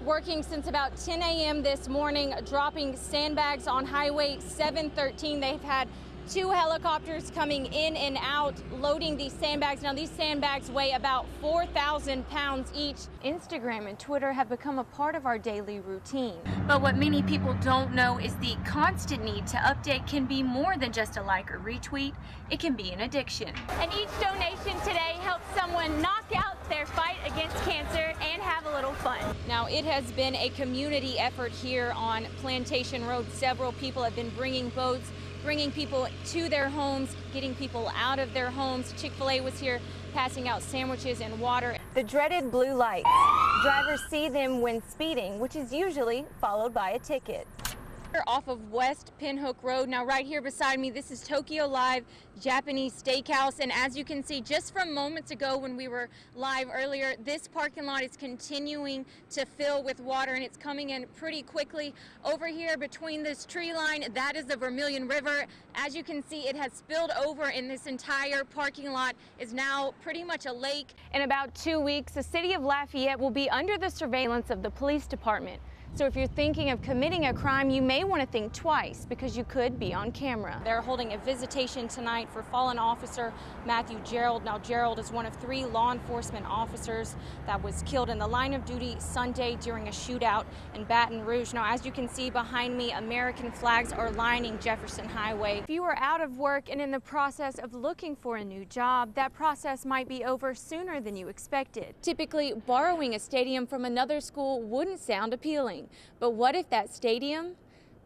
Working since about 10 a.m. this morning, dropping sandbags on Highway 713. They've had 2 helicopters coming in and out, loading these sandbags. Now, these sandbags weigh about 4,000 pounds each. Instagram and Twitter have become a part of our daily routine. But what many people don't know is the constant need to update can be more than just a like or retweet. It can be an addiction. And each donation today helps someone knock out their fight against cancer and have a little fun. Now, it has been a community effort here on Plantation Road. Several people have been bringing boats, bringing people to their homes, getting people out of their homes. Chick-fil-A was here passing out sandwiches and water. The dreaded blue lights. Drivers see them when speeding, which is usually followed by a ticket. We're off of West Pinhook Road. Now, right here beside me, this is Tokyo Live Japanese Steakhouse. And as you can see, just from moments ago when we were live earlier, this parking lot is continuing to fill with water, and it's coming in pretty quickly. Over here between this tree line, that is the Vermilion River. As you can see, it has spilled over, and this entire parking lot is now pretty much a lake. In about 2 weeks, the city of Lafayette will be under the surveillance of the police department. So if you're thinking of committing a crime, you may want to think twice because you could be on camera. They're holding a visitation tonight for fallen officer Matthew Gerald. Now, Gerald is one of 3 law enforcement officers that was killed in the line of duty Sunday during a shootout in Baton Rouge. Now, as you can see behind me, American flags are lining Jefferson Highway. If you are out of work and in the process of looking for a new job, that process might be over sooner than you expected. Typically, borrowing a stadium from another school wouldn't sound appealing. But what if that stadium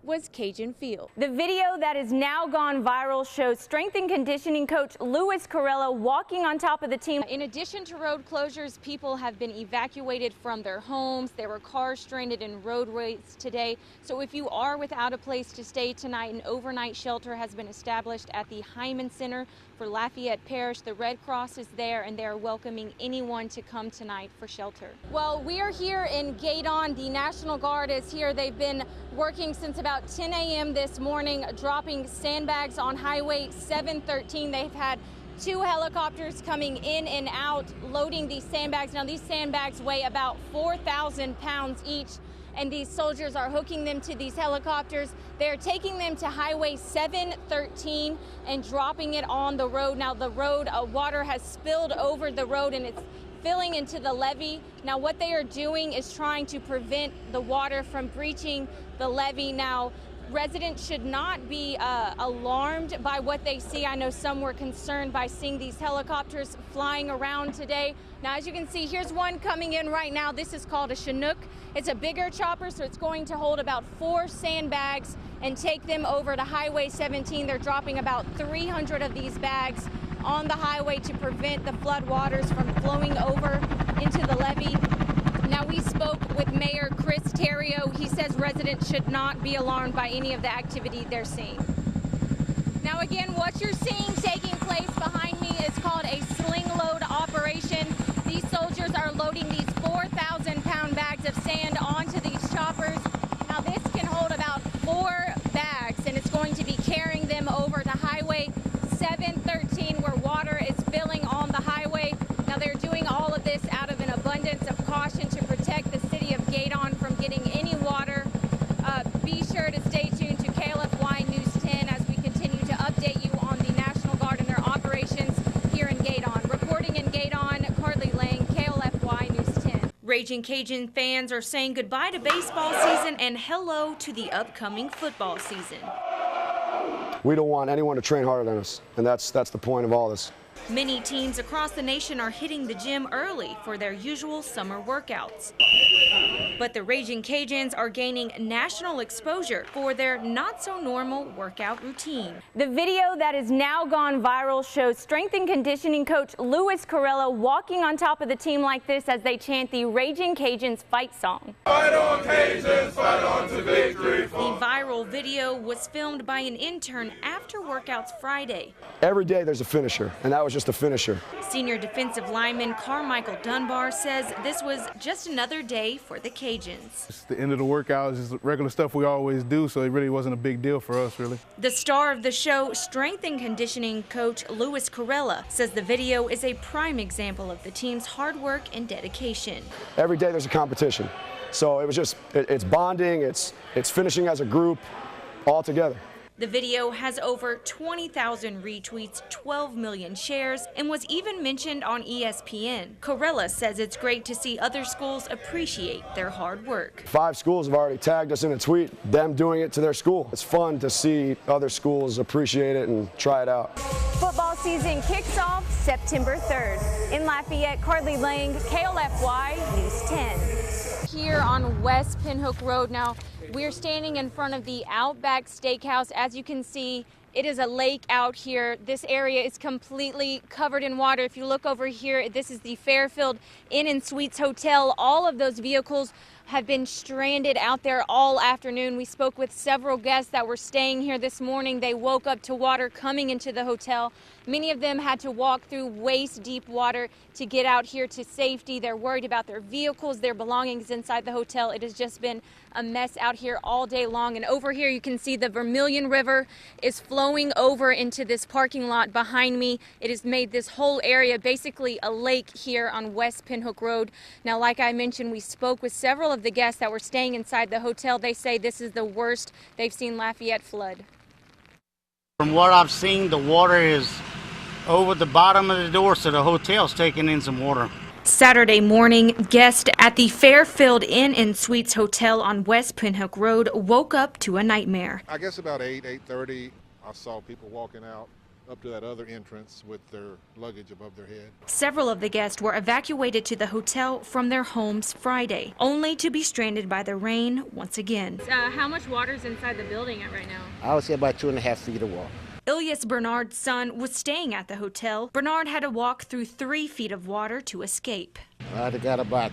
was Cajun-themed? The video that has now gone viral shows strength and conditioning coach Louis Corella walking on top of the team. In addition to road closures, people have been evacuated from their homes. There were cars stranded in roadways today. So if you are without a place to stay tonight, an overnight shelter has been established at the Hyman Center for Lafayette Parish. The Red Cross is there, and they're welcoming anyone to come tonight for shelter. Well, we are here in Gaydon. The National Guard is here. They've been working since about 10 a.m. this morning, dropping sandbags on Highway 713. They've had 2 helicopters coming in and out, loading these sandbags. Now, these sandbags weigh about 4,000 pounds each, and these soldiers are hooking them to these helicopters. They're taking them to Highway 713 and dropping it on the road. Now, the road, water has spilled over the road, and it's filling into the levee. Now, what they are doing is trying to prevent the water from breaching the levee. Now, residents should not be alarmed by what they see. I know some were concerned by seeing these helicopters flying around today. Now, as you can see, here's one coming in right now. This is called a Chinook. It's a bigger chopper, so it's going to hold about 4 sandbags and take them over to Highway 17. They're dropping about 300 of these bags on the highway to prevent the flood waters from flowing over into the levee. Now, we spoke with Mayor Chris Terrio. He says residents should not be alarmed by any of the activity they're seeing. Now, again, what you're seeing taking place behind me is called a sling load operation. These soldiers are loading these 4,000-pound bags of sand onto these choppers. Now, this can hold about 4 bags, and it's going to be carrying them over to Highway 713, where water is filling on the highway. Now, they're doing all of this out of an abundance of caution to protect the city of Gaydon from getting any water. Be sure to stay tuned to KLFY News 10 as we continue to update you on the National Guard and their operations here in Gaydon. Reporting in Gaydon, Carly Laing, KLFY News 10. Raging Cajun fans are saying goodbye to baseball season and hello to the upcoming football season. We don't want anyone to train harder than us, and that's the point of all this. Many teams across the nation are hitting the gym early for their usual summer workouts. But the Raging Cajuns are gaining national exposure for their not-so-normal workout routine. The video that has now gone viral shows strength and conditioning coach Louis Corella walking on top of the team like this as they chant the Raging Cajuns fight song. Fight on, Cajuns, fight on to victory. The viral video was filmed by an intern after workouts Friday. Every day there's a finisher, and that was just a finisher. Senior defensive lineman Carmichael Dunbar says this was just another day for the Cajuns. It's the end of the workout. It's just regular stuff we always do, so it really wasn't a big deal for us, really. The star of the show, strength and conditioning coach Louis Corella, says the video is a prime example of the team's hard work and dedication. Every day there's a competition. So it was just, it's bonding, it's finishing as a group all together. The video has over 20,000 retweets, 12 million shares, and was even mentioned on ESPN. Corella says it's great to see other schools appreciate their hard work. 5 schools have already tagged us in a tweet, them doing it to their school. It's fun to see other schools appreciate it and try it out. Football season kicks off September 3rd. In Lafayette, Carly Laing, KLFY News 10. Here on West Pinhook Road now, we're standing in front of the Outback Steakhouse. As you can see, it is a lake out here. This area is completely covered in water. If you look over here, this is the Fairfield Inn & Suites Hotel. All of those vehicles have been stranded out there all afternoon. We spoke with several guests that were staying here this morning. They woke up to water coming into the hotel. Many of them had to walk through waist-deep water to get out here to safety. They're worried about their vehicles, their belongings inside the hotel. It has just been a mess out here all day long. And over here you can see the Vermilion River is flowing over into this parking lot behind me. It has made this whole area basically a lake here on West Pinhook Road. Now, like I mentioned, we spoke with several of the guests that were staying inside the hotel. They say this is the worst they've seen Lafayette flood. From what I've seen, the water is over the bottom of the door, so the hotel's taking in some water. Saturday morning, guests at the Fairfield Inn & Suites Hotel on West Pinhook Road woke up to a nightmare. I guess about 8:30, I saw people walking out up to that other entrance with their luggage above their head. Several of the guests were evacuated to the hotel from their homes Friday, only to be stranded by the rain once again. How much water is inside the building right now? I would say about 2.5 feet of water. Ilyas Bernard's son was staying at the hotel. Bernard had to walk through 3 feet of water to escape. I got about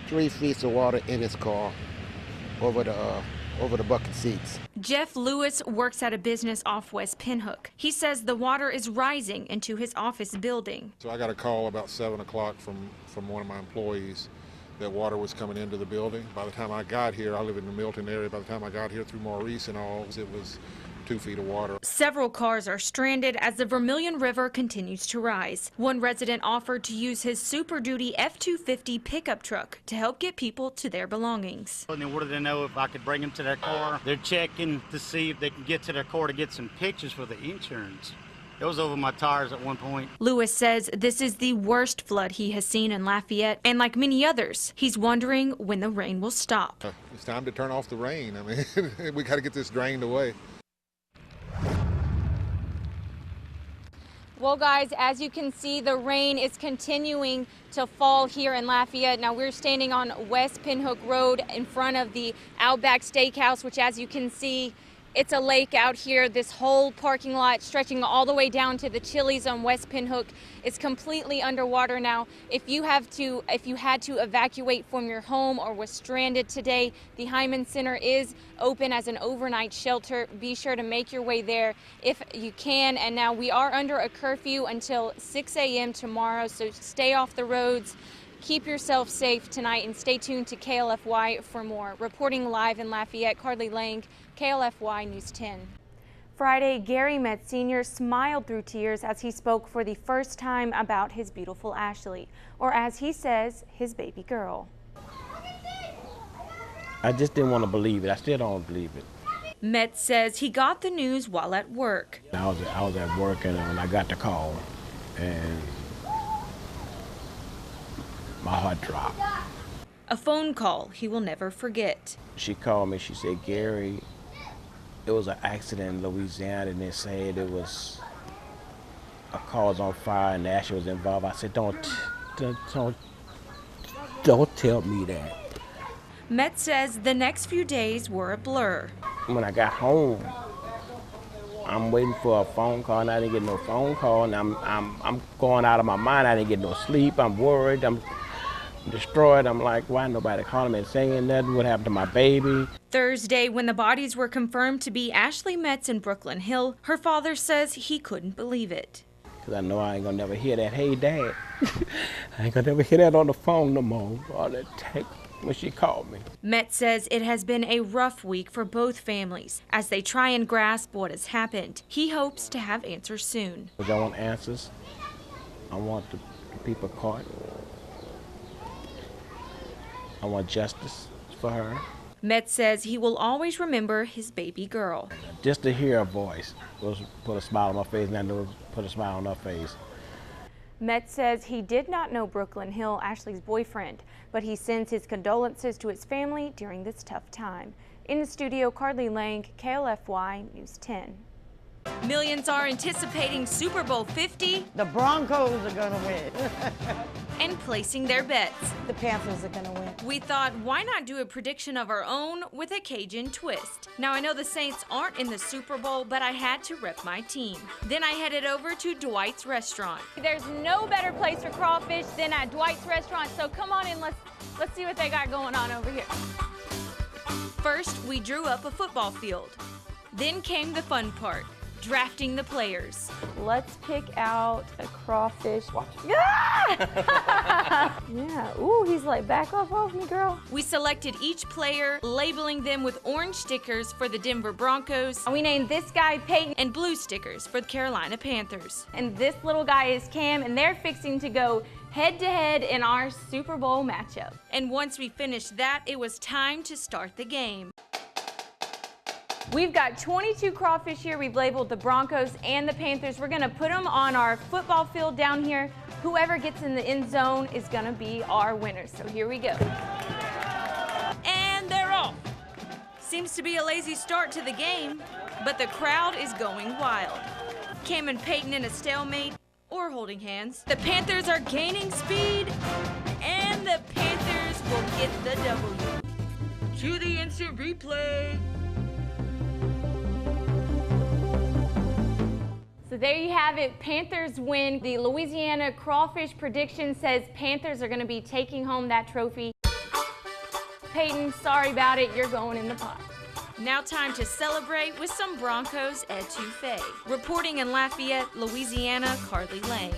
3 feet of water in his car over the bucket seats. Jeff Lewis works at a business off West Pinhook. He says the water is rising into his office building. So I got a call about 7 o'clock from one of my employees that water was coming into the building. By the time I got here, I live in the Milton area, by the time I got here through Maurice and all, it was 2 feet of water. Several cars are stranded as the Vermilion River continues to rise. One resident offered to use his Super Duty F-250 pickup truck to help get people to their belongings. And they wanted to know if I could bring them to their car. They're checking to see if they can get to their car to get some pictures for the insurance. It was over my tires at one point. Lewis says this is the worst flood he has seen in Lafayette, and like many others, he's wondering when the rain will stop. It's time to turn off the rain. I mean, we got to get this drained away. Well, guys, as you can see, the rain is continuing to fall here in Lafayette. Now, we're standing on West Pinhook Road in front of the Outback Steakhouse, which, as you can see, it's a lake out here. This whole parking lot stretching all the way down to the Chili's on West Pinhook is completely underwater now. If you had to evacuate from your home or was stranded today, the Hyman Center is open as an overnight shelter. Be sure to make your way there if you can. And now we are under a curfew until 6 a.m. tomorrow, so stay off the roads. Keep yourself safe tonight and stay tuned to KLFY for more. Reporting live in Lafayette, Carly Laing, KLFY News 10. Friday, Gary Metz Sr. smiled through tears as he spoke for the first time about his beautiful Ashley, or as he says, his baby girl. I just didn't want to believe it. I still don't believe it. Metz says he got the news while at work. I was at work and when I got the call, and my heart dropped. A phone call he will never forget. She called me. She said, Gary, it was an accident in Louisiana, and they said it was a car was on fire and Ashley was involved. I said, don't tell me that. Metz says the next few days were a blur. When I got home, I'm waiting for a phone call, and I didn't get no phone call, and I'm going out of my mind. I didn't get no sleep. I'm worried. I'm destroyed. I'm like, why nobody calling me and saying nothing? What happened to my baby? Thursday, when the bodies were confirmed to be Ashley Metz and Brooklyn Hill, her father says he couldn't believe it. Because I know I ain't gonna never hear that, hey, Dad. I ain't gonna never hear that on the phone no more, or that text when she called me. Metz says it has been a rough week for both families as they try and grasp what has happened. He hopes to have answers soon. I want answers. I want the people caught. I want justice for her. Metz says he will always remember his baby girl. Just to hear her voice was put a smile on my face, and I knew it put a smile on her face. Metz says he did not know Brooklyn Hill, Ashley's boyfriend, but he sends his condolences to his family during this tough time. In the studio, Laing, KLFY News 10. Millions are anticipating Super Bowl 50. The Broncos are going to win. And placing their bets. The Panthers are going to win. We thought, why not do a prediction of our own with a Cajun twist? Now, I know the Saints aren't in the Super Bowl, but I had to rep my team. Then I headed over to Dwight's restaurant. There's no better place for crawfish than at Dwight's restaurant, so come on in, let's see what they got going on over here. First, we drew up a football field. Then came the fun part. Drafting the players. Let's pick out a crawfish. Watch. Ah! Yeah, ooh, he's like, back off me, girl. We selected each player, labeling them with orange stickers for the Denver Broncos. We named this guy Peyton, and blue stickers for the Carolina Panthers. And this little guy is Cam, and they're fixing to go head-to-head in our Super Bowl matchup. And once we finished that, it was time to start the game. We've got 22 crawfish here. We've labeled the Broncos and the Panthers. We're gonna put them on our football field down here. Whoever gets in the end zone is gonna be our winner. So here we go. And they're off. Seems to be a lazy start to the game, but the crowd is going wild. Cam and Peyton in a stalemate or holding hands. The Panthers are gaining speed, and the Panthers will get the W. Cue the instant replay. So there you have it. Panthers win. The Louisiana Crawfish prediction says Panthers are going to be taking home that trophy. Peyton, sorry about it. You're going in the pot. Now time to celebrate with some Broncos etouffee. Reporting in Lafayette, Louisiana, Laing.